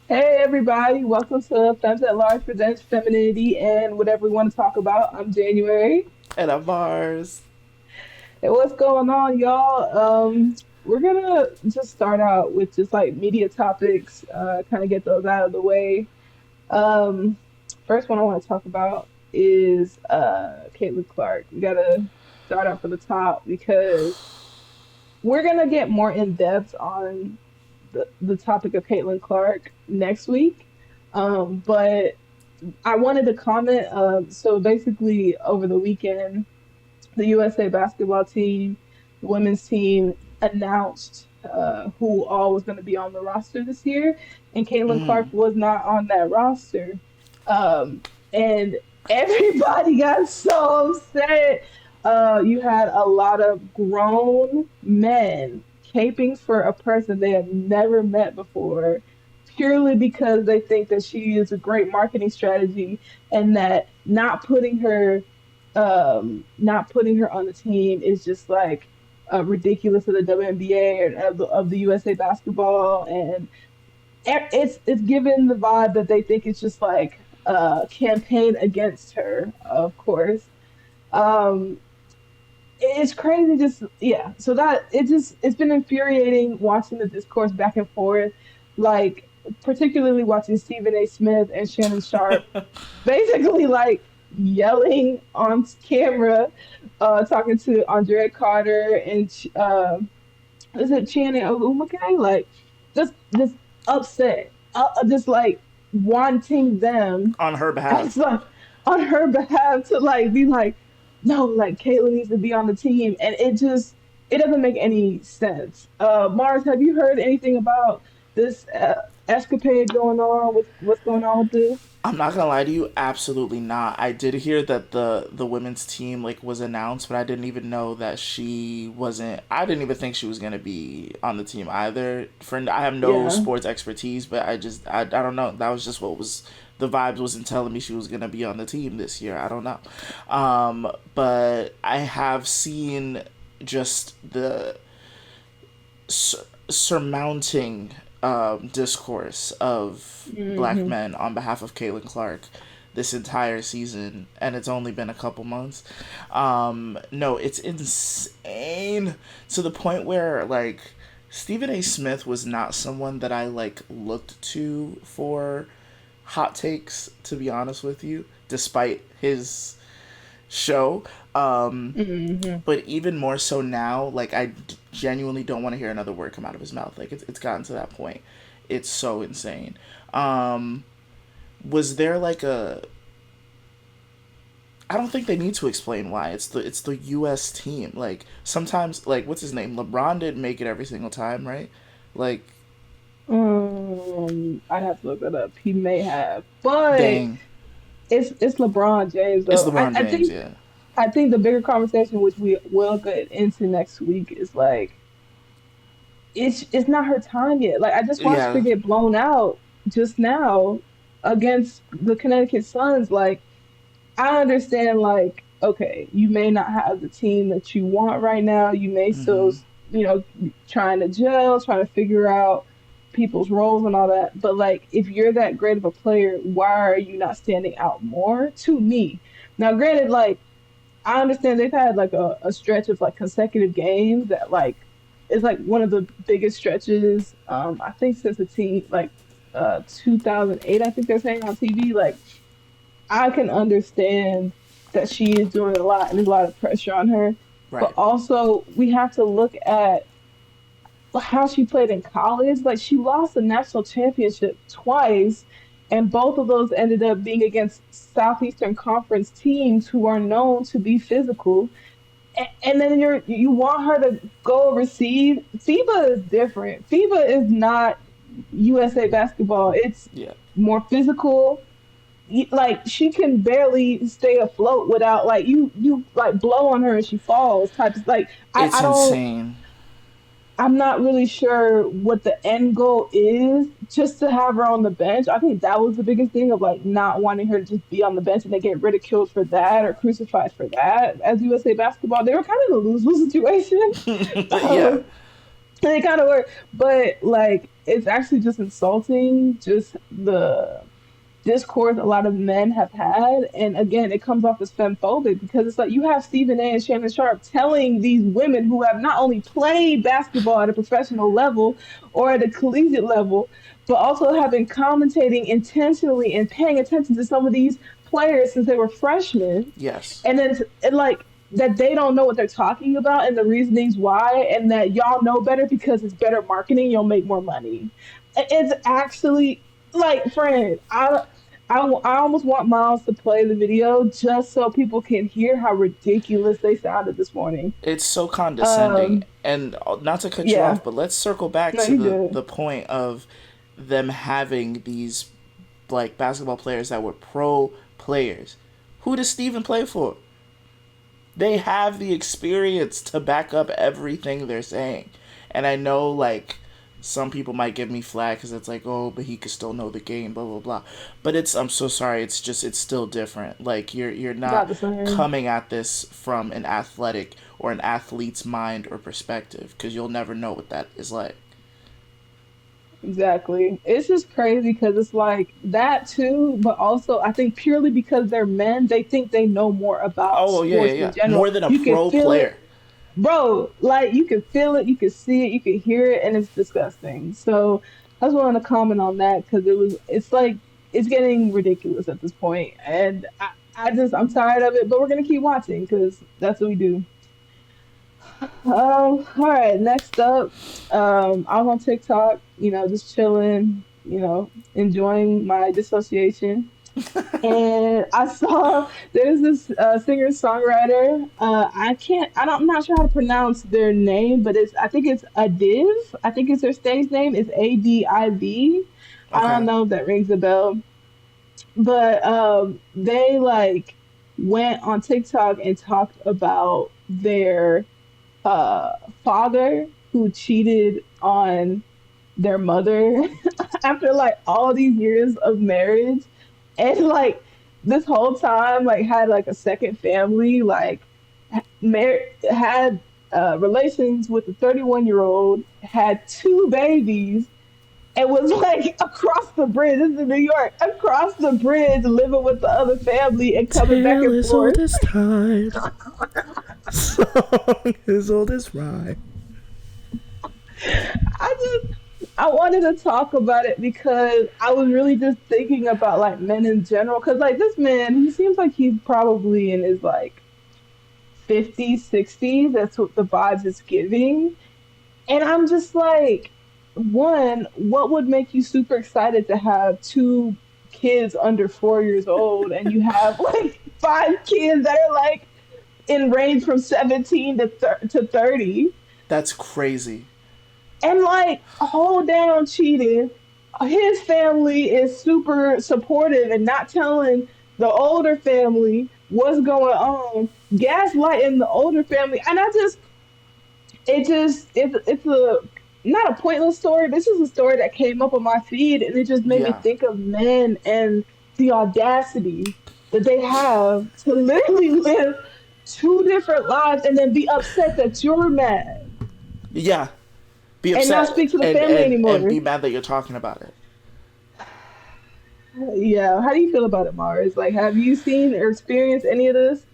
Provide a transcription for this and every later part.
Hey everybody, welcome to FEMMES at Large presents Femininity and whatever we want to talk about. I'm January. And I'm Mars. Hey, what's going on, y'all? We're gonna just start out with just like media topics, kind of get those out of the way. Um, First one I want to talk about is Caitlin Clark. We gotta start out from the top because we're gonna get more in depth on the topic of Caitlin Clark next week. But I wanted to comment. So basically, over the weekend, the USA basketball team, the women's team, announced who all was going to be on the roster this year, and Caitlin Clark was not on that roster. And everybody got so upset. You had a lot of grown men caping for a person they have never met before, purely because they think that she is a great marketing strategy, and that not putting her on the team is just like ridiculous of the WNBA or of the USA basketball, and it's given the vibe that they think it's just like a campaign against her, of course. Um, it's crazy, just yeah. So that it's been infuriating watching the discourse back and forth, like particularly watching Stephen A. Smith and Shannon Sharp basically like yelling on camera, talking to Andrea Carter and is it Channing Olumake? Like just upset, just like wanting them On her behalf. as like on her behalf to like be like, no, like Caitlyn needs to be on the team, and it doesn't make any sense. Mars, have you heard anything about this escapade going on with what's going on with this? I'm not gonna lie to you, absolutely not. I did hear that the women's team like was announced, but I didn't even know that she wasn't. I didn't even think she was gonna be on the team either. Friend, I have no Yeah. sports expertise, but I don't know. That was just what was the vibes wasn't telling me she was gonna be on the team this year. I don't know, but I have seen just the surmounting discourse of black Hmm. men on behalf of Caitlin Clark this entire season, and it's only been a couple months. No, it's insane to the point where like Stephen A. Smith was not someone that I like looked to for hot takes. To be honest with you, despite his show. Hmm. But even more so now, like genuinely don't want to hear another word come out of his mouth. Like it's gotten to that point. It's so insane. Um, was there like a? I don't think they need to explain why. It's the U.S. team. Like sometimes, like what's his name? LeBron didn't make it every single time, right? Like, I'd have to look that up. He may have, but dang, it's LeBron James it's though. LeBron James. Yeah, I think the bigger conversation, which we will get into next week, is like it's not her time yet. Like I just watched her yeah. get blown out just now against the Connecticut Suns. Like I understand, like, okay, you may not have the team that you want right now. You may still, you know, trying to gel, trying to figure out people's roles and all that. But like, if you're that great of a player, why are you not standing out more to me? Now, granted, like, I understand they've had like a stretch of like consecutive games that like is like one of the biggest stretches, I think since the team like 2008, I think they're saying on TV. Like I can understand that she is doing a lot and there's a lot of pressure on her. But Right. also, we have to look at how she played in college. Like, she lost the national championship twice, and both of those ended up being against Southeastern Conference teams who are known to be physical. And then you want her to go overseas. FIBA is different. FIBA is not USA basketball. It's Yeah. more physical, like she can barely stay afloat without like you like blow on her and she falls type of like I It's don't, insane. I'm not really sure what the end goal is, just to have her on the bench. I think that was the biggest thing of like not wanting her to just be on the bench and they get ridiculed for that or crucified for that. As USA basketball, they were kind of in a lose-lose situation. Yeah. um, they kind of were, but like it's actually just insulting, just the discourse a lot of men have had. And again, it comes off as femphobic because it's like you have Stephen A and Shannon Sharp telling these women who have not only played basketball at a professional level or at a collegiate level, but also have been commentating intentionally and paying attention to some of these players since they were freshmen. Yes. And then like that they don't know what they're talking about and the reasonings why, and that y'all know better because it's better marketing, you'll make more money. It's actually like, friend, I almost want Miles to play the video just so people can hear how ridiculous they sounded this morning. It's so condescending. Um, And not to cut you yeah, off, but let's circle back no, to you the good. point of them having these like basketball players that were pro players. Who does Steven play for? They have the experience to back up everything they're saying. And I know, like, some people might give me flack because it's like, oh, but he could still know the game, blah, blah, blah. But I'm so sorry, it's still different. Like, you're Not not the same. coming at this from an athletic or an athlete's mind or perspective because you'll never know what that is like. Exactly. It's just crazy because it's like that too, but also I think purely because they're men, they think they know more about Oh, yeah, yeah, sports in yeah. general. More than a You can pro feel player. it, bro. Like you can feel it, you can see it, you can hear it, and it's disgusting. So I just wanted to comment on that because it's like it's getting ridiculous at this point, and I'm tired of it. But we're gonna keep watching because that's what we do. All right, next up, I was on TikTok, just chilling, enjoying my dissociation. And I saw there's this singer songwriter. I'm not sure how to pronounce their name, but I think it's Adiv. I think it's their stage name. It's Adiv. I don't Okay. know if that rings a bell, but they like went on TikTok and talked about their uh, father who cheated on their mother after like all these years of marriage, and like this whole time like had like a second family, like had relations with a 31-year-old, had two babies, and was like across the bridge. This is in New York, across the bridge, living with the other family and coming back Tale and as forth. old as time, song as old as rhyme. I wanted to talk about it because I was really just thinking about like men in general. Cause like this man, he seems like he's probably in his like 50s, 60s. That's what the vibes is giving. And I'm just like, one, what would make you super excited to have two kids under 4 years old and you have like five kids that are like in range from 17 to 30? That's crazy. And like hold down cheating, his family is super supportive and not telling the older family what's going on, gaslighting the older family. And it's a not a pointless story. This is a story that came up on my feed, and it just made me Yeah. think of men and the audacity that they have to literally live two different lives and then be upset that you're mad Yeah. Be and not upset speak to the and family and anymore. be mad that you're talking about it. Yeah, how do you feel about it, Mars? Like, have you seen or experienced any of this?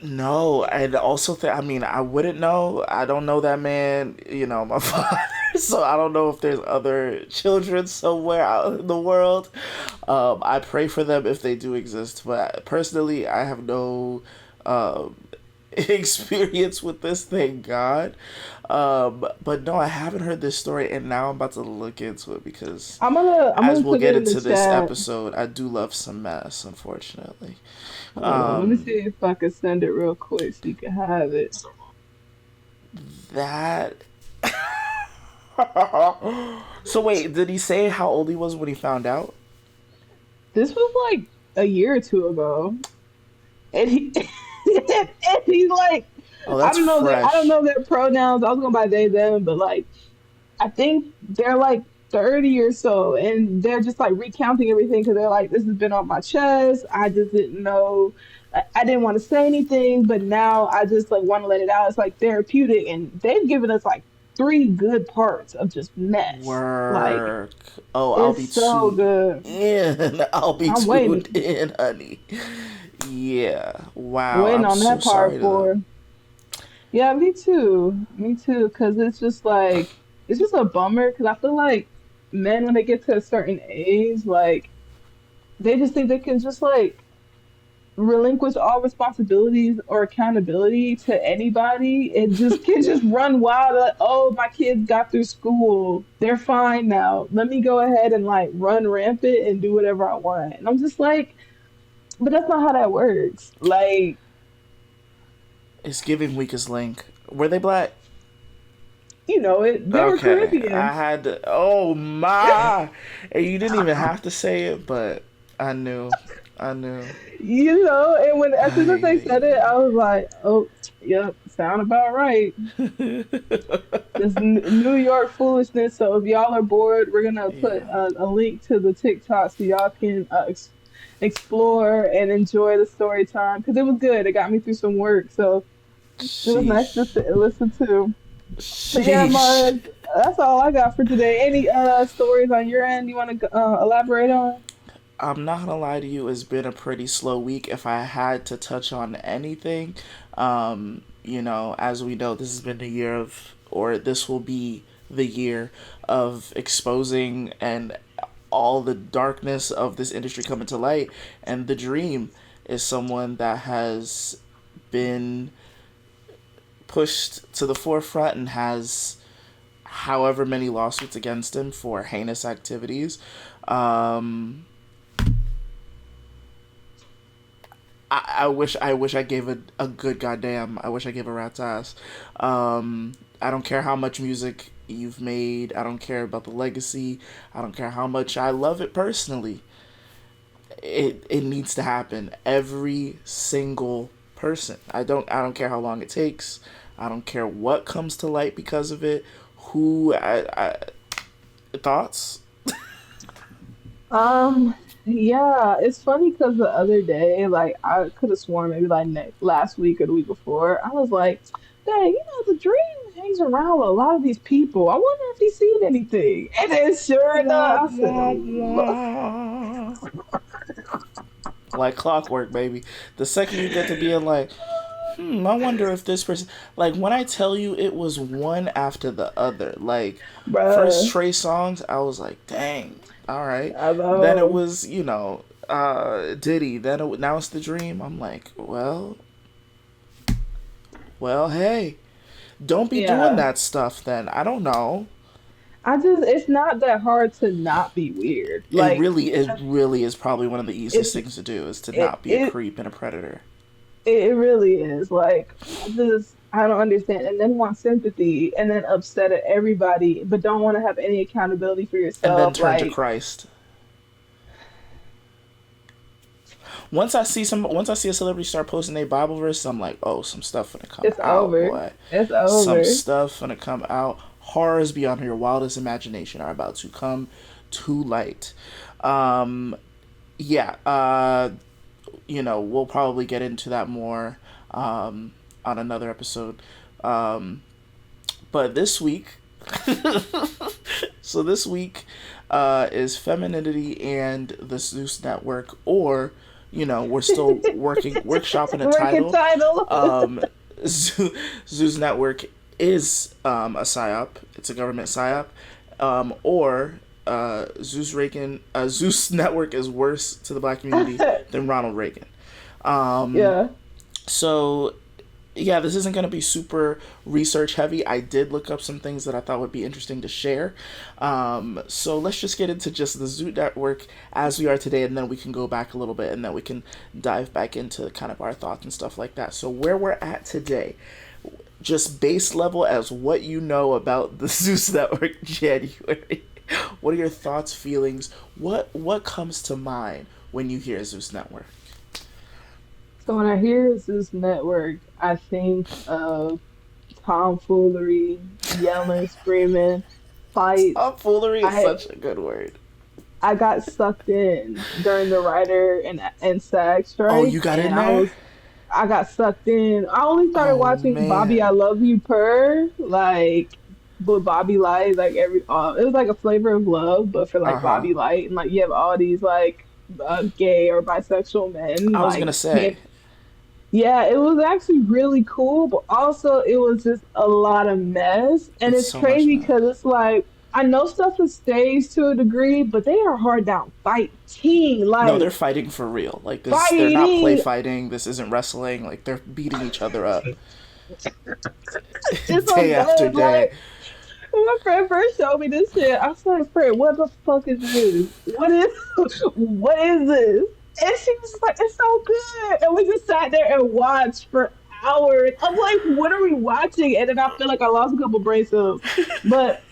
No, and also I mean, I wouldn't know. I don't know that man. My father, so I don't know if there's other children somewhere out in the world. I pray for them if they do exist, but personally, I have no um, experience with this. Thank God. But no, I haven't heard this story, and now I'm about to look into it because, I'm as gonna we'll put get it in the into this chat. episode, I do love some mess, unfortunately. Hold on, let me see Um, if I can send it real quick so you can have it. that. So wait, did he say how old he was when he found out? This was like a year or two ago, and he and he's like, Oh, that's I don't fresh. know their pronouns. I was going by they them, but like I think they're like 30 or so, and they're just like recounting everything because they're like, this has been on my chest. I just didn't know. I didn't want to say anything, but now I just like want to let it out. It's like therapeutic, and they've given us like three good parts of just mess. Like Work. Oh, I'll it's be so tuned good. in. I'll be I'm tuned waiting, in, honey. Yeah. Wow. waiting I'm on so that part sorry to them. for. Yeah, me too. Me too. Cause it's just like it's just a bummer. Cause I feel like men when they get to a certain age, like they just think they can just like relinquish all responsibilities or accountability to anybody and just can just run wild like, oh, my kids got through school, they're fine now, let me go ahead and like run rampant and do whatever I want. And I'm just like, but that's not how that works. Like, It's giving weakest link. Were they black? you know it, they were Okay. I Caribbean. had to. Oh, my. And you didn't even have to say it, but I knew. I knew. You know, and when as soon as they Ay, said it, I was like, oh, yep, sound about right. This New York foolishness. So if y'all are bored, we're gonna put yeah. a link to the TikTok so y'all can explore and enjoy the story time because it was good. It got me through some work, so it was nice to Sheesh. listen to. But yeah, Sheesh. Marz, that's all I got for today. Any stories on your end you want to elaborate on? I'm not gonna lie to you, it's been a pretty slow week. If I had to touch on anything, as we know, this has been the year of, or this will be the year of exposing and all the darkness of this industry coming to light. And the dream is someone that has been pushed to the forefront and has however many lawsuits against him for heinous activities. Um, I wish I gave a good goddamn. I wish I gave a rat's ass. I don't care how much music you've made. I don't care about the legacy. I don't care how much I love it personally. It needs to happen. Every single person. I don't care how long it takes. I don't care what comes to light because of it. Who I thoughts? Um, yeah, it's funny because the other day, like I could have sworn maybe like last week or the week before, I was like, dang, the dream hangs around with a lot of these people. I wonder if he's seen anything. And then sure Wah, enough, I said, wah, look, wah. Like clockwork, baby. The second you get to being like, I wonder if this person, like when I tell you it was one after the other, like first bruh, Trey songs, I was like, dang, all right. I Then it know. was, Diddy. Now it's the dream. I'm like, well, hey, don't be doing Yeah. that stuff. Then I don't know. It's not that hard to not be weird. It really is probably one of the easiest It's, things to do is to it, not be a it, creep and a predator, it really is. Like, I don't understand. And then want sympathy and then upset at everybody, but don't want to have any accountability for and then yourself. turn to Like, Christ. Once I see a celebrity start posting their Bible verses, I'm like, oh, some stuff gonna come it's out, over. boy. It's Some over. stuff gonna come out. Horrors beyond your wildest imagination are about to come to light. Um, yeah. We'll probably get into that more on another episode. Um, but this week, so this week is Femininity and the Zeus Network, or we're still workshopping a Working title. title. Um, Zeus Network is a psyop. It's a government psyop, or Zeus Network is worse to the black community than Ronald Reagan. Um, Yeah. so yeah, this isn't going to be super research heavy. I did look up some things that I thought would be interesting to share. So let's just get into just the Zoot Network as we are today, and then we can go back a little bit, and then we can dive back into kind of our thoughts and stuff like that. So where we're at today, just base level as what you know about the Zeus Network January. What are your thoughts, feelings? What comes to mind when you hear Zeus Network? So when I hear Zeus Network, I think of tomfoolery, yelling, screaming, fights. Tomfoolery is I such a good word. I got sucked in during the writer and SAG Oh, you strike, got and in there? I got sucked in. I only started Oh watching Bobby, I man. Love You Purr. Like, but Bobby Light, like it was like a flavor of love, but for like Uh-huh. Bobby Light, and like you have all these like gay or bisexual men I was like gonna say, yeah, it was actually really cool, but also it was just a lot of mess. And it's it's so much crazy meth. because it's like I know stuff is staged to a degree, but they are hard down fighting, No, they're like fighting for real. Like this, they're not play fighting. fighting. This isn't wrestling. Like they're beating each other up It's so day after good. day. Like when my friend first showed me this shit, I said, "Friend, what the fuck is this? What is what is this?" And she was just like, "It's so good," and we just sat there and watched for hours. I'm like, "What are we watching?" And then I feel like I lost a couple brain cells, but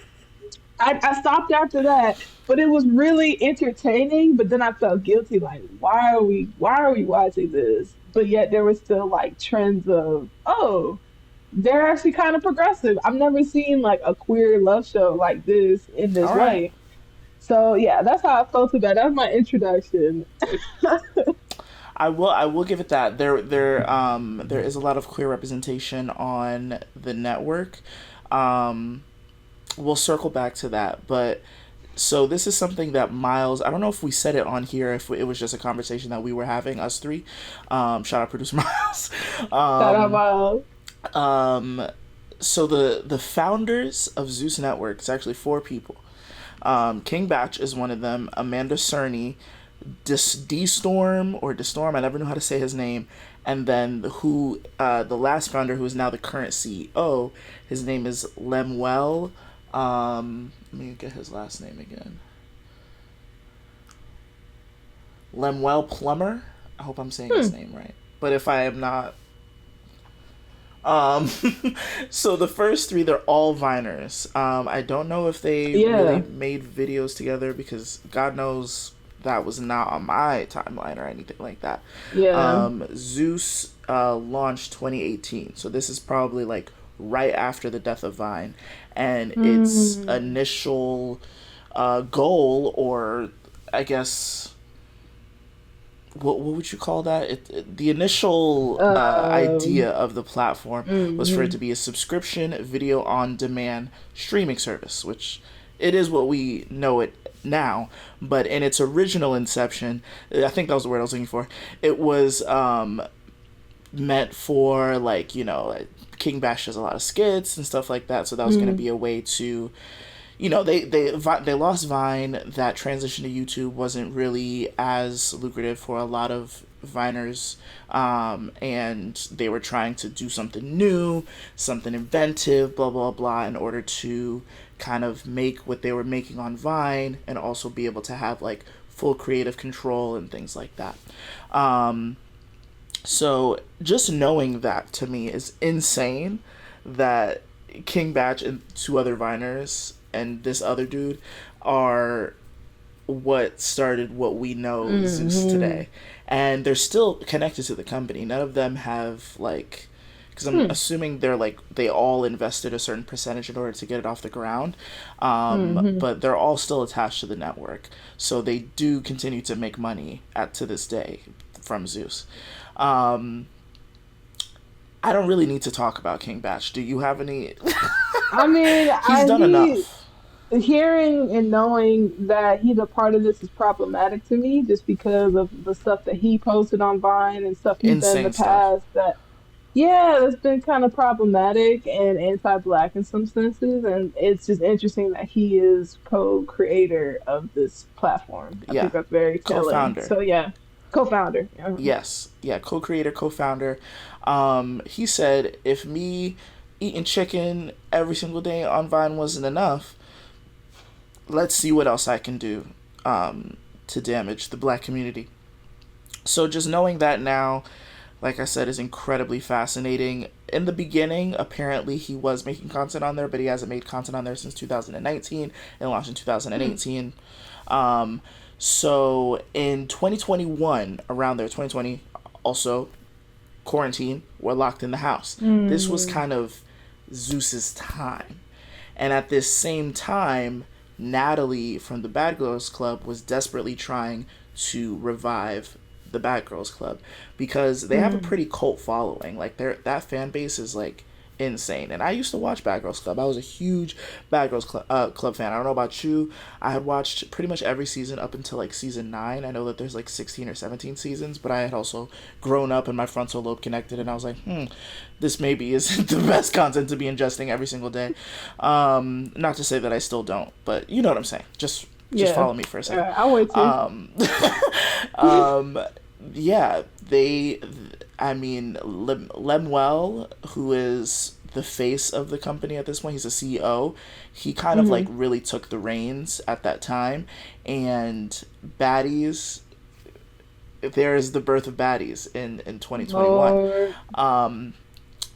I stopped after that. But it was really entertaining. But then I felt guilty, like, why are we watching this? But yet there was still like trends of, oh, they're actually kind of progressive. I've never seen like a queer love show like this in this All right. way. So yeah, that's how I felt about it. That was my introduction. I will give it that. There is a lot of queer representation on the network. Um we'll circle back to that, but so this is something that Miles, I don't know if we said it on here, if it was just a conversation that we were having, us three. Shout out producer Miles. Shout out um Miles. um so the founders of Zeus Network, it's actually four people. King Batch is one of them. Amanda Cerny, D-Storm or D-Storm, I never knew how to say his name. And then the last founder, who is now the current CEO, his name is Lemuel. Let me get his last name again. Lemuel Plummer. I hope I'm saying his Hmm. name right. But if I am not, um, so the first three, they're all Viners. I don't know if they really Yeah. made videos together because God knows that was not on my timeline or anything like that. Yeah. Zeus launched 2018, so this is probably like right after the death of Vine, and its Mm. initial goal, or I guess what would you call that? The initial idea Um. of the platform was for it Mhm. to be a subscription video on demand streaming service, which it is what we know it now. But in its original inception, I think that was the word I was looking for. It was meant for, like, King Bash does a lot of skits and stuff like that, so that was going to Mm. be a way to, they lost Vine. That transition to YouTube wasn't really as lucrative for a lot of Viners, and they were trying to do something new, something inventive, blah blah blah, in order to kind of make what they were making on Vine and also be able to have like full creative control and things like that. Um, so just knowing that to me is insane, that King Batch and two other Viners and this other dude are what started what we know Zeus Mhm. today. And they're still connected to the company. None of them have, like, because I'm Hmm. assuming they're like they all invested a certain percentage in order to get it off the ground, Mhm. but they're all still attached to the network, so they do continue to make money to this day from Zeus. Um, I don't really need to talk about King Batch. Do you have any? I mean, He's done he enough. hearing and knowing that he's a part of this is problematic to me just because of the stuff that he posted on Vine and stuff he's done in the Insane stuff. past that yeah, that's been kind of problematic and anti-black in some senses, and it's just interesting that he is co-creator of this platform. I Yeah, think that's very telling. co-founder. So yeah, co-founder. Yeah. Yes, yeah, co-creator, co-founder. He said, if me eating chicken every single day on Vine wasn't enough, let's see what else I can do to damage the black community. So just knowing that now, like I said, is incredibly fascinating. In the beginning, apparently he was making content on there, but he hasn't made content on there since 2019 and launched in Hmm. 2018. Um, so in 2021, around there, 2020, also quarantine, we're locked in the house. This was Hmm. kind of Zeus's time. And at this same time, Natalie from the Bad Girls Club was desperately trying to revive the Bad Girls Club because they have a Hmm. pretty cult following. Like that fan base is like insane. And I used to watch Bad Girls Club. I was a huge Bad Girls Club fan. I don't know about you. I had watched pretty much every season up until like season 9. I know that there's like 16 or 17 seasons, but I had also grown up and my frontal lobe connected, and I was like, this maybe isn't the best content to be ingesting every single day. Not to say that I still don't, but you know what I'm saying. Just follow me for a second. I would too. Yeah, Lemuel, who is the face of the company at this point, he's a CEO. He kind of like really took the reins at that time, and Baddies, there's the birth of Baddies in 2021. Lord.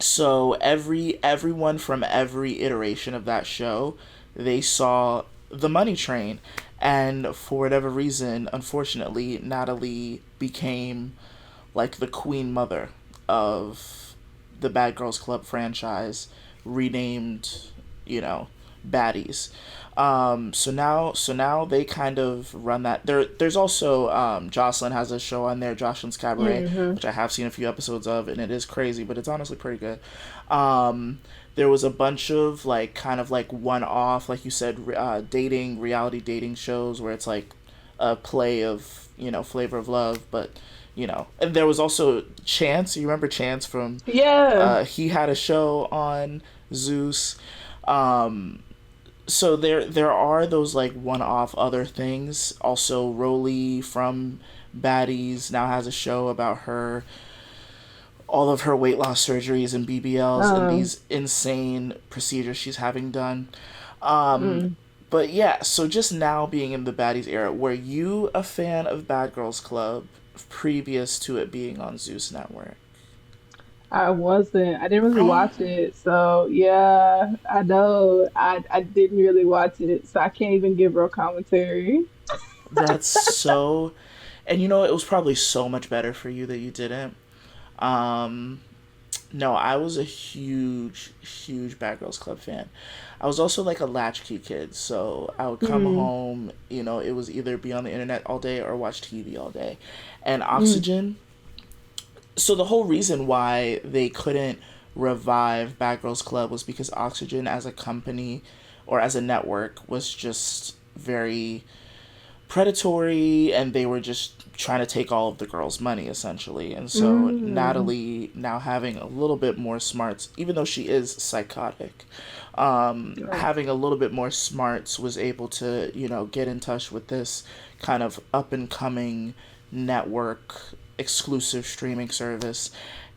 So everyone from every iteration of that show, they saw the money train. And for whatever reason, unfortunately, Natalie became like the queen mother of the Bad Girls Club franchise, renamed, Baddies. So now they kind of run that. There's also Jocelyn has a show on there, Jocelyn's Cabaret, which I have seen a few episodes of, and it is crazy, but it's honestly pretty good. There was a bunch of like kind of like one-off, like you said, reality dating shows where it's like a play of Flavor of Love, but and there was also Chance. You remember Chance from he had a show on Zeus. So there are those like one-off other things. Also, Rolly from Baddies now has a show about all of her weight loss surgeries and BBLs and these insane procedures she's having done. But yeah, so just now being in the Baddies era, were you a fan of Bad Girls Club previous to it being on Zeus Network? I wasn't. I didn't really watch it. So yeah, I know. I didn't really watch it. So I can't even give real commentary. That's so... And it was probably so much better for you that you didn't. No, I was a huge Bad Girls Club fan. I was also like a latchkey kid, so I would come home, it was either be on the internet all day or watch TV all day. And Oxygen, so the whole reason why they couldn't revive Bad Girls Club was because Oxygen as a company or as a network was just very predatory, and they were just trying to take all of the girls' money essentially. And so Natalie, now having a little bit more smarts, even though she is psychotic, having a little bit more smarts, was able to get in touch with this kind of up and coming network exclusive streaming service,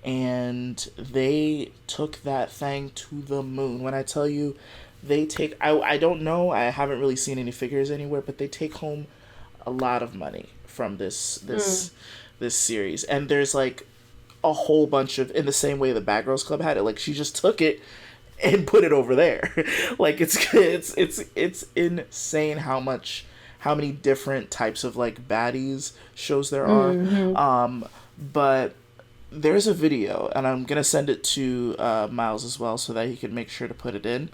and they took that thing to the moon. When I tell you they take, I don't know, I haven't really seen any figures anywhere, but they take home a lot of money from this series. And there's like a whole bunch of, in the same way the Bad Girls Club had it, like she just took it and put it over there. Like it's insane how many different types of like baddies shows there are. But there's a video, and I'm gonna send it to Miles as well so that he can make sure to put it in,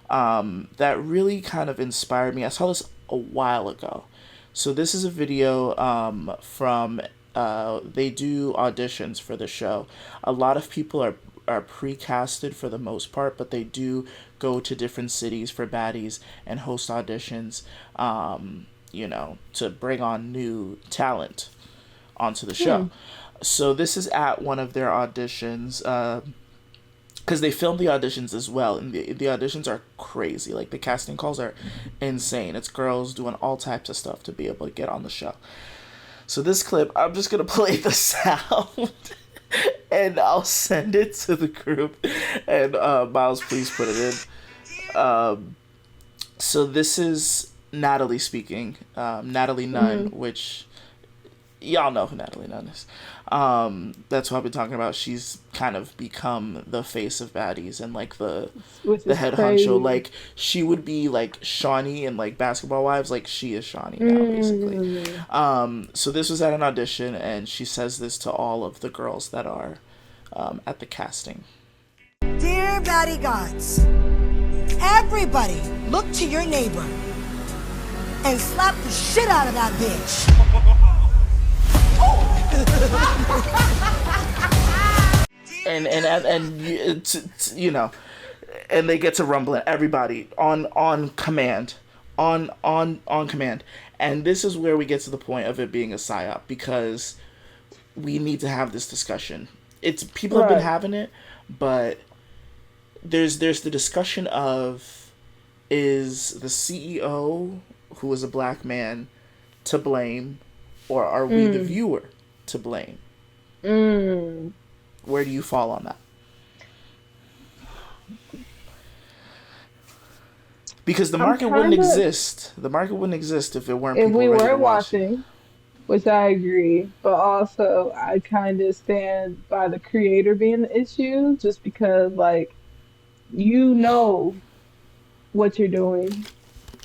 that really kind of inspired me. I saw this a while ago. So this is a video from they do auditions for the show. A lot of people are pre-casted for the most part, but they do go to different cities for baddies and host auditions, to bring on new talent onto the show. So this is at one of their auditions, because they filmed the auditions as well, and the auditions are crazy. Like, the casting calls are insane. It's girls doing all types of stuff to be able to get on the show. So this clip, I'm just going to play the sound, and I'll send it to the group. And Miles, please put it in. So this is Natalie speaking. Natalie Nunn, which... y'all know who Natalie Nunn is. That's what I've been talking about. She's kind of become the face of Baddies and like the head honcho. Like, she would be like Shawnee in like Basketball Wives. Like, she is Shawnee now, basically. So this was at an audition, and she says this to all of the girls that are at the casting. Dear Baddie Gods, everybody look to your neighbor and slap the shit out of that bitch. Dear you know, and they get to rumbling everybody on command, on command, and this is where we get to the point of it being a psyop, because we need to have this discussion. It's people have been having it, but there's the discussion of, is the CEO, who is a black man, to blame, or are we the viewer to blame? Where do you fall on that? Because the market wouldn't exist. The market wouldn't exist if it weren't if people we ready to weren't watch. watching, which I agree. But also, I kind of stand by the creator being the issue, just because, like, you know what you're doing.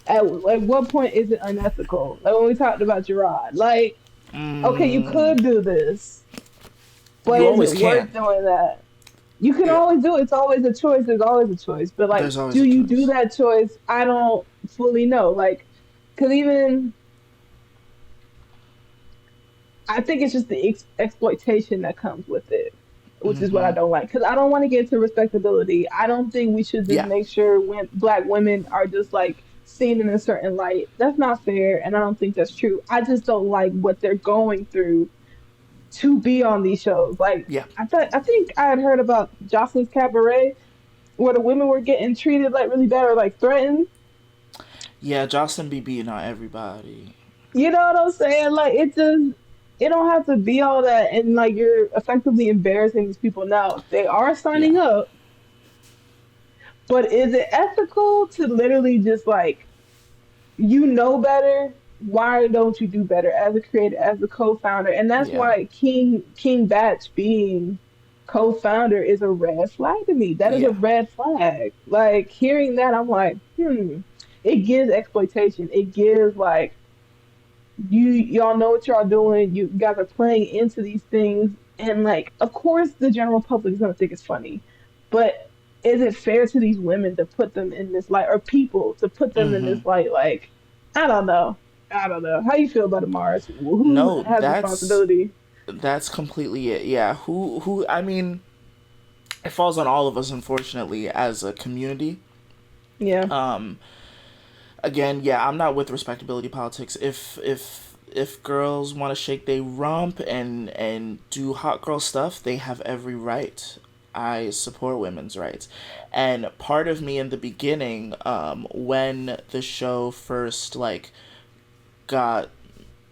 At what point is it unethical? Like when we talked about Jerrod, like, okay, you could do this, but You is always it can. worth doing that? You can Yeah. always do it. It's always a choice. There's always a choice. But, like, There's always do a you choice. do that choice? I don't fully know. Like, because even I think it's just the exploitation that comes with it, which is what I don't like. Because I don't want to get into respectability. I don't think we should just Yeah. make sure when black women are just, like, seen in a certain light. That's not fair, and I don't think that's true. I just don't like what they're going through to be on these shows. Like, Yeah. I think I had heard about Jocelyn's Cabaret, where the women were getting treated like really bad or like threatened. Yeah, Jocelyn be beating on everybody. You know what I'm saying? Like, it don't have to be all that, and, like, you're effectively embarrassing these people. Now they are signing Yeah. up, but is it ethical to literally just, like, you know better? Why don't you do better as a creator, as a co-founder? And that's Yeah. why King Batch being co-founder is a red flag to me. That is Yeah. a red flag. Like, hearing that, I'm like, it gives exploitation. It gives, like, y'all know what y'all doing. You guys are playing into these things, and, like, of course the general public is gonna think it's funny, but is it fair to these women to put them in this light, or people to put them in this light? Like, I don't know. How you feel about it, Marz? Who No, has responsibility? that's completely it. Yeah. Who? I mean, it falls on all of us, unfortunately, as a community. Yeah. Again, yeah, I'm not with respectability politics. If girls want to shake their rump and do hot girl stuff, they have every right. I support women's rights. And part of me in the beginning, when the show first, like, got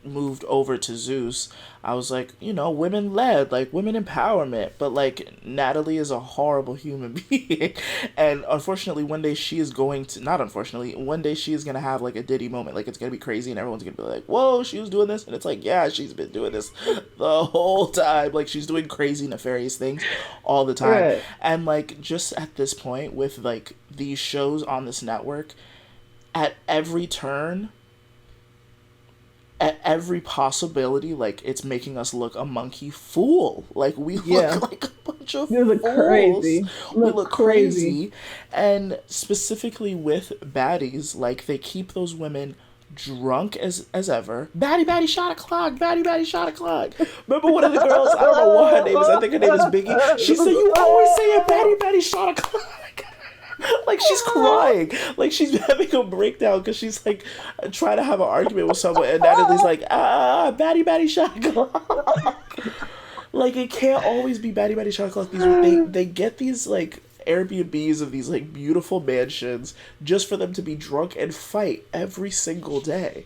moved over to Zeus, I was like, women led, like, women empowerment. But, like, Natalie is a horrible human being. And unfortunately, one day she is going to, not unfortunately, one day she is going to have, like, a Diddy moment. Like, it's going to be crazy and everyone's going to be like, whoa, she was doing this. And it's like, yeah, she's been doing this the whole time. Like, she's doing crazy, nefarious things all the time. Right. And, like, just at this point with, like, these shows on this network, at every turn, at every possibility, like, it's making us look a monkey fool. Like, we look like a bunch of You look fools. crazy. We look crazy. And specifically with baddies, like, they keep those women drunk as ever. Baddie shot o'clock. Baddie shot o'clock. Remember one of the girls? I don't know what her name is. I think her name is Biggie. She said, "You always say a baddie shot o'clock." Like, she's crying. Like, she's having a breakdown because she's, like, trying to have an argument with someone, and Natalie's like, baddie shot o'clock. Like, it can't always be baddie shot o'clock. They get these, like, Airbnbs of these, like, beautiful mansions just for them to be drunk and fight every single day.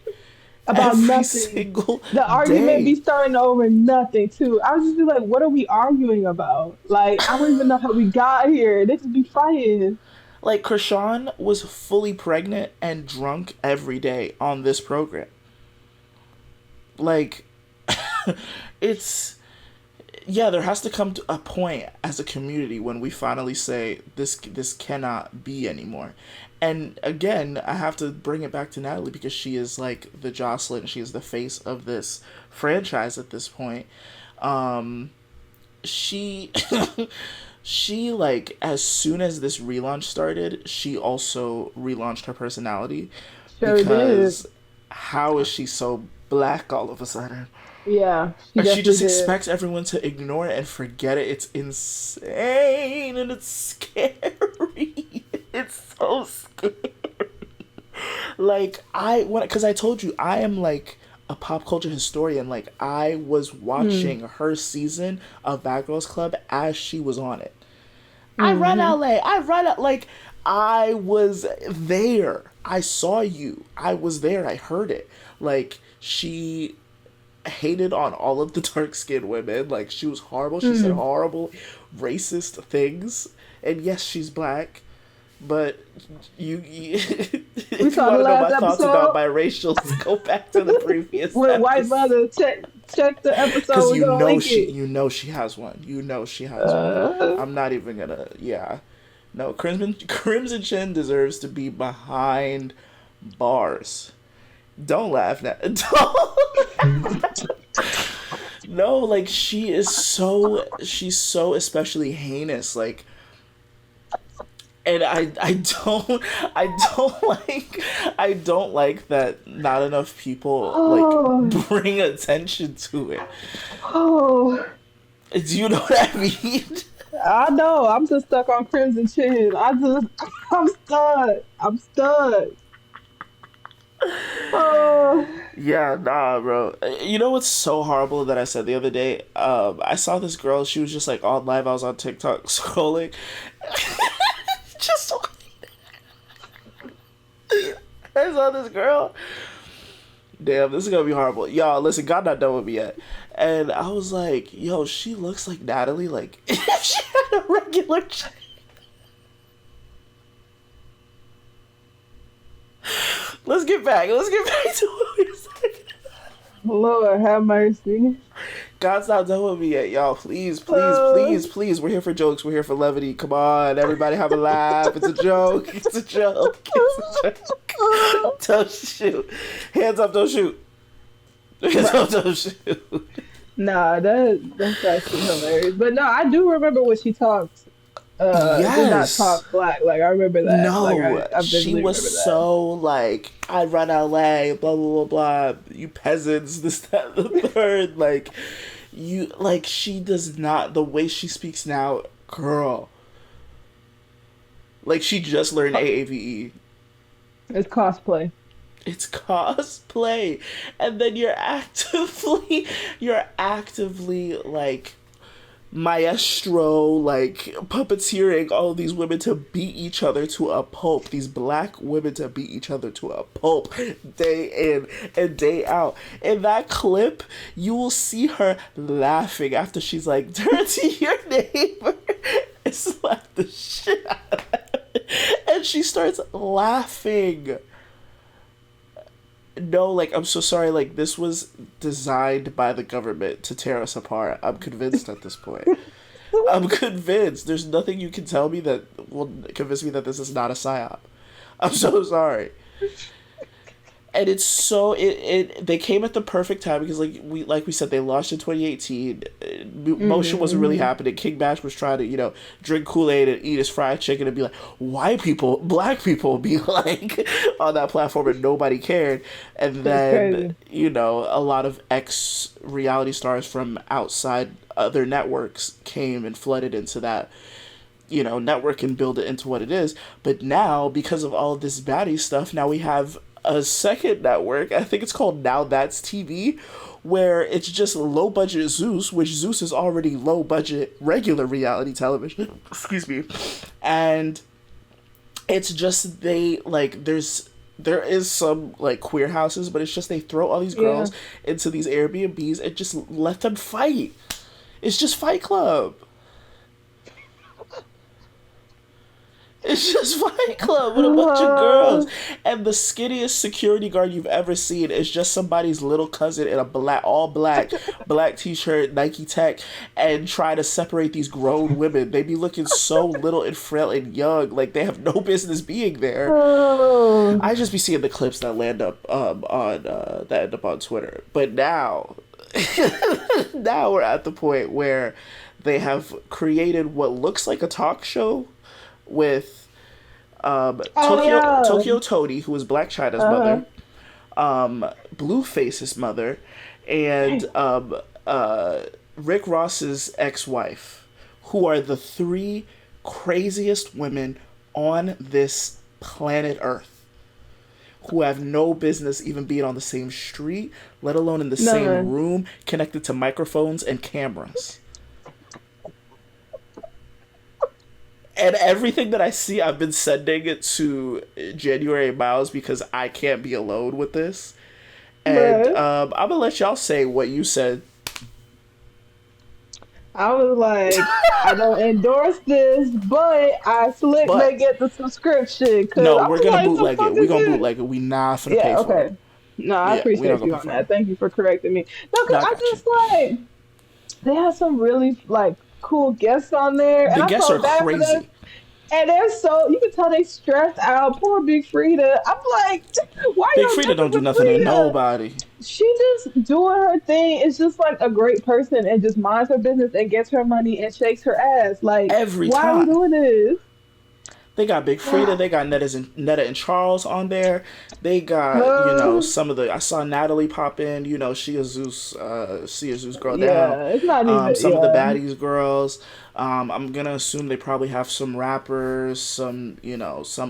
About every nothing. Single the argument day. be starting over nothing too. I was just be like, what are we arguing about? Like, I don't even know how we got here. They just be fighting. Like, Krishan was fully pregnant and drunk every day on this program. Like, it's... Yeah, there has to come to a point as a community when we finally say, this cannot be anymore. And again, I have to bring it back to Natalie because she is, like, the Jocelyn. She is the face of this franchise at this point. She... She, like, as soon as this relaunch started, she also relaunched her personality. Sure because did. how is she so black all of a sudden. Yeah, she And she definitely just did. expects everyone to ignore it and forget it. It's insane and it's scary. It's so scary. Like, because I told you, I am like a pop culture historian. Like, I was watching her season of Bad Girls Club as she was on it. I run LA. I run out. Like, I was there. I saw you. I was there. I heard it. Like, she hated on all of the dark skinned women. Like, she was horrible. She said horrible, racist things. And yes, she's black. But if We you saw want the to know last my thoughts episode about biracials, go back to the previous with white episode. mother. Check the episode. Because We're gonna link it. you know she has one. You know she has one. I'm not even gonna. Yeah, no. Crimson Chin deserves to be behind bars. Don't laugh now. Don't. No, like she's so especially heinous. Like. And I don't like that not enough people like bring attention to it. Oh, Do you know what I mean? I know. I'm just stuck on Crimson Chin. I'm stuck. I'm stuck. Oh. Yeah, nah, bro. You know what's so horrible that I said the other day? I saw this girl. She was just like on live. I was on TikTok scrolling. Just I saw this girl. Damn, this is gonna be horrible. Y'all, listen, God not done with me yet. And I was like, yo, she looks like Natalie, like if she had a regular chin. Let's get back to what we were saying. Lord have mercy. God's not done with me yet, y'all. Please. We're here for jokes. We're here for levity. Come on, everybody have a laugh. It's a joke. Don't shoot. Hands up, don't shoot. Hands up, don't shoot. Nah, that's actually hilarious. But no, I do remember when she talked. Did not talk black. Like, I remember that. No, like, I she was so like, I run LA, blah blah blah blah. You peasants, this that the third. Like, she does not. The way she speaks now, girl. Like, she just learned AAVE. It's cosplay. It's cosplay, and then you're actively like maestro, like puppeteering all of these women to beat each other to a pulp. These black women to beat each other to a pulp day in and day out. In that clip, you will see her laughing after she's like, turn to your neighbor and slap the shit out of her. And she starts laughing. No, like, I'm so sorry, like, this was designed by the government to tear us apart. I'm convinced at this point. I'm convinced. There's nothing you can tell me that will convince me that this is not a psyop. I'm so sorry. And it's so they came at the perfect time because like we said, they launched in 2018. Motion wasn't really happening. King Bash was trying to drink Kool-Aid and eat his fried chicken and be like, black people be like on that platform, and nobody cared. And then a lot of ex reality stars from outside other networks came and flooded into that network and build it into what it is. But now, because of all of this baddie stuff, now we have a second network. I think it's called Now That's TV, where it's just low budget Zeus, which Zeus is already low budget regular reality television. Excuse me. And it's just there is some like queer houses, but it's just they throw all these girls into these Airbnbs and just let them fight. It's just Fight Club. It's just Fight Club with a bunch of girls. And the skinniest security guard you've ever seen is just somebody's little cousin in a all black t-shirt, Nike Tech, and try to separate these grown women. They be looking so little and frail and young, like they have no business being there. I just be seeing the clips that end up on Twitter. But now we're at the point where they have created what looks like a talk show with Tokyo Tony, who is Black China's mother, Blueface's mother, and Rick Ross's ex-wife, who are the three craziest women on this planet Earth, who have no business even being on the same street, let alone in the same room, connected to microphones and cameras. And everything that I see, I've been sending it to January and Miles because I can't be alone with this. And I'm going to let y'all say what you said. I was like, I don't endorse this, but I slick may get the subscription. No, we're going to bootleg it. We're going to bootleg it. We not finna pay for it. No, I appreciate you on that. Thank you for correcting me. No, because I just like, they have some really like cool guests on there. The guests are crazy. And they're so, you can tell they stressed out. Poor Big Frida. I'm like, why Big Frida don't do nothing to nobody. She just doing her thing. It's just like a great person and just minds her business and gets her money and shakes her ass. Like, why are we doing this? They got Big Frida. They got Netta and Charles on there. They got, some of the... I saw Natalie pop in. She a Zeus girl down. It's not even... Some of the Baddies girls. I'm going to assume they probably have some rappers, some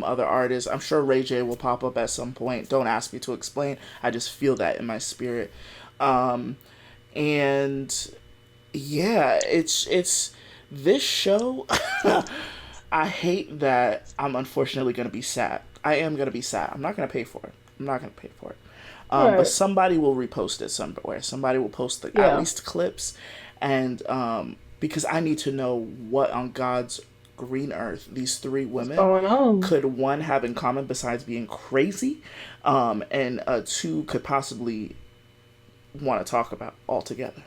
other artists. I'm sure Ray J will pop up at some point. Don't ask me to explain. I just feel that in my spirit. And yeah, it's this show... I hate that I'm unfortunately going to be sad. I am going to be sad. I'm not going to pay for it. But somebody will repost it somewhere. Somebody will post at least clips. And because I need to know what on God's green earth these three women could, one, have in common besides being crazy, and two, could possibly want to talk about altogether.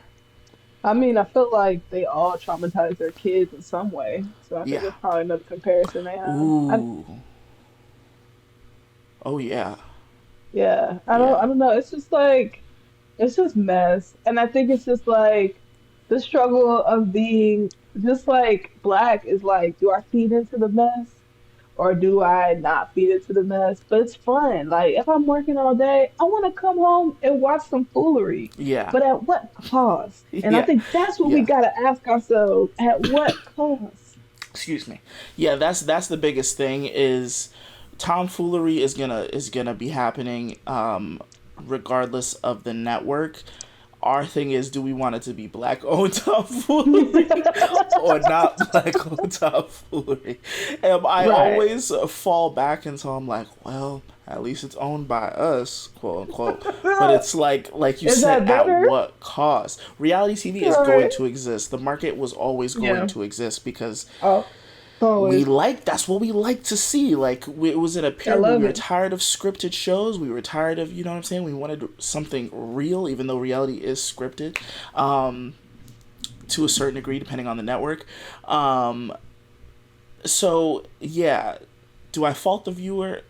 I mean, I feel like they all traumatize their kids in some way. So I think it's probably another comparison they have. Ooh. Oh, yeah. Yeah. I don't know. It's just like, it's just mess. And I think it's just like the struggle of being just like Black is like, do I feed into the mess? Or do I not feed into the mess? But it's fun. Like, if I'm working all day, I want to come home and watch some foolery. Yeah. But at what cost? And I think that's what we got to ask ourselves. At what cost? Excuse me. Yeah, that's the biggest thing is tomfoolery is gonna be happening regardless of the network. Our thing is, do we want it to be Black-owned tomfoolery or not Black-owned tomfoolery? And I always fall back until I'm like, well, at least it's owned by us, quote unquote. But it's like you said, at what cost? Reality TV is going to exist. The market was always going to exist because that's what we like to see. Like, it was in a period where we were tired of scripted shows. We were tired of, you know what I'm saying? We wanted something real, even though reality is scripted, to a certain degree, depending on the network. So, yeah. Do I fault the viewer?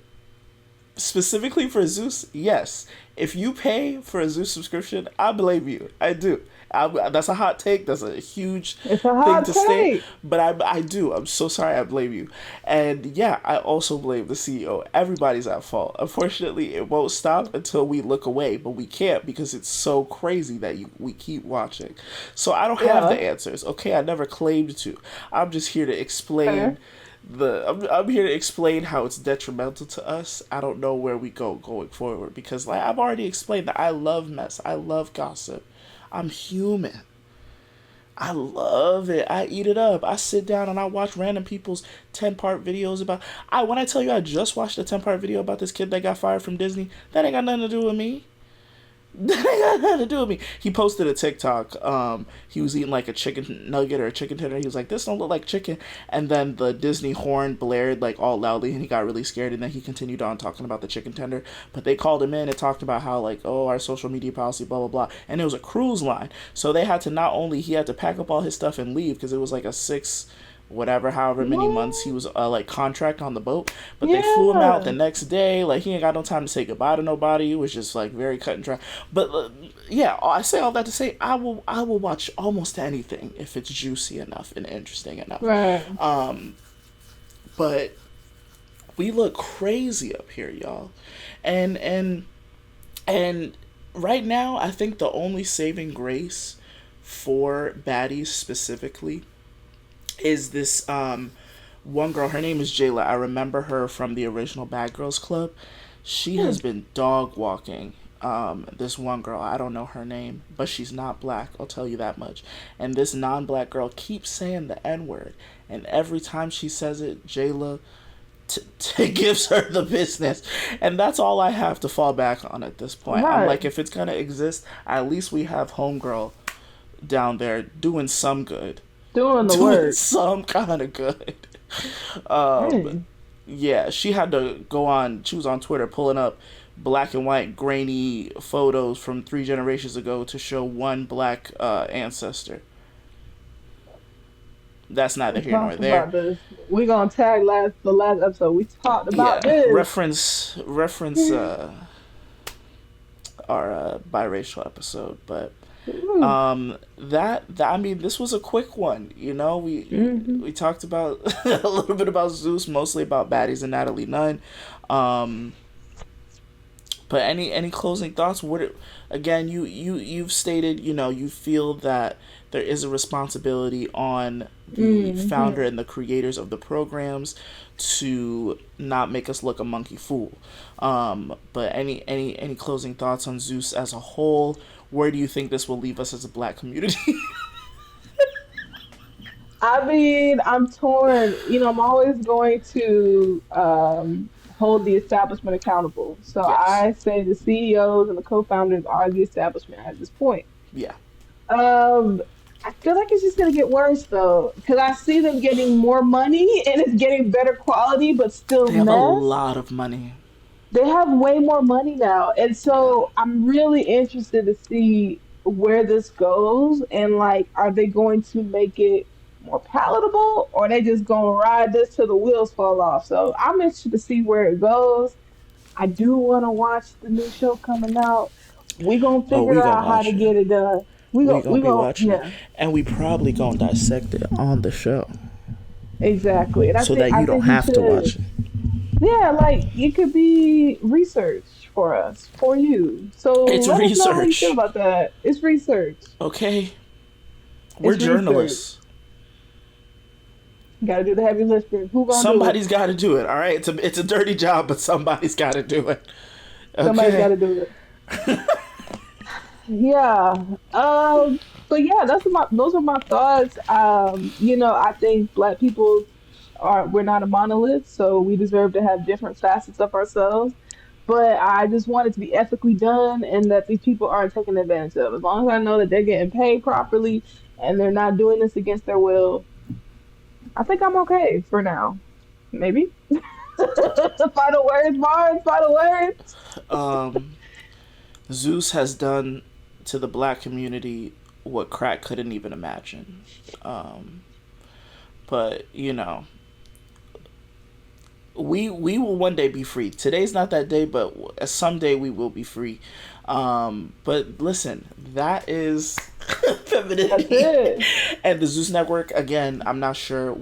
Specifically for Zeus? Yes. If you pay for a Zeus subscription, I blame you. I do. That's a hot take. That's a huge thing to say. But I do. I'm so sorry. I blame you. And yeah, I also blame the CEO. Everybody's at fault. Unfortunately, it won't stop until we look away. But we can't because it's so crazy that we keep watching. So I don't have the answers. Okay, I never claimed to. I'm just here to explain I'm here to explain how it's detrimental to us. I don't know where we go going forward because, like, I've already explained that I love mess. I love gossip. I'm human. I love it. I eat it up. I sit down and I watch random people's 10-part videos about... When I tell you I just watched a 10-part video about this kid that got fired from Disney, that ain't got nothing to do with me. That ain't got nothing to do with me. He posted a TikTok. He was eating like a chicken nugget or a chicken tender. He was like, this don't look like chicken. And then the Disney horn blared like all loudly and he got really scared. And then he continued on talking about the chicken tender. But they called him in and talked about how like, oh, our social media policy, blah, blah, blah. And it was a cruise line. So they had to he had to pack up all his stuff and leave because it was like a however many months he was like contract on the boat, but they flew him out the next day. Like, he ain't got no time to say goodbye to nobody. It was just like very cut and dry. But I say all that to say I will watch almost anything if it's juicy enough and interesting enough. But we look crazy up here, y'all, and And right now, I think the only saving grace for Baddies specifically is this one girl. Her name is Jayla. I remember her from the original Bad Girls Club. She has been dog walking this one girl. I don't know her name, but she's not black. I'll tell you that much. And this non-black girl keeps saying the N-word, and every time she says it, Jayla gives her the business, and that's all I have to fall back on at this point. Right. I'm like, if it's gonna exist, at least we have homegirl down there doing some good, Doing the doing work. some kind of good. Hey. Yeah, she had to go on. She was on Twitter pulling up black and white grainy photos from 3 generations ago to show one black ancestor. That's neither here nor Talked there. about this. We gonna tag the last episode. We talked about this. Reference our biracial episode, but that I mean, this was a quick one. You know, we talked about a little bit about Zeus, mostly about Baddies and Natalie Nunn. But any closing thoughts? Again, you've stated, you know, you feel that there is a responsibility on the founder and the creators of the programs to not make us look a monkey fool. But any closing thoughts on Zeus as a whole? Where do you think this will leave us as a black community? I mean, I'm torn. You know, I'm always going to hold the establishment accountable. So Yes. I say the CEOs and the co-founders are the establishment at this point. Yeah. I feel like it's just gonna get worse though, because I see them getting more money and it's getting better quality, but still They have a mess. lot of money. They have way more money now, and so I'm really interested to see where this goes, and like, are they going to make it more palatable, or are they just gonna ride this till the wheels fall off? So I'm interested to see where it goes. I do want to watch the new show coming out. We gonna Oh, we figure gonna out how watch to it. get it done. We gonna be watching yeah, it, and we probably gonna dissect it on the show, exactly. And so that you don't have to watch it. Yeah, like it could be research for us, for you. So It's let us know how you research. feel about that. It's research. Okay, we're It's journalists. You gotta do the heavy lifting. Who gonna Somebody's got to do it. All right, it's a dirty job, but somebody's got to do it. do it? Somebody's Okay. gotta do it. Yeah. But yeah, those are my thoughts. You know, I think black people we're not a monolith, so we deserve to have different facets of ourselves. But I just want it to be ethically done and that these people aren't taken advantage of. As long as I know that they're getting paid properly and they're not doing this against their will, I think I'm okay for now. Maybe. Final words, Marz. Final words. Zeus has done to the black community what crack couldn't even imagine. But you know, we will one day be free. Today's not that day, but someday we will be free. But listen, that is Femininity That's it. and the Zeus Network. Again, I'm not sure.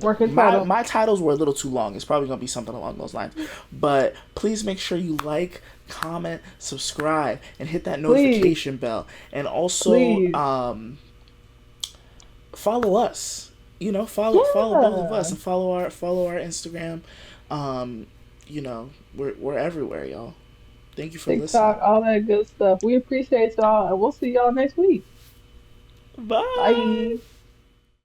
Working title. My titles were a little too long. It's probably gonna be something along those lines. But please make sure you like, comment, subscribe, and hit that notification bell. And also Please. follow us. You know, follow both of Yeah. us and follow our Instagram. You know, we're everywhere, y'all. Thank you for TikTok, listening. all that good stuff. We appreciate y'all, and we'll see y'all next week. Bye. Bye.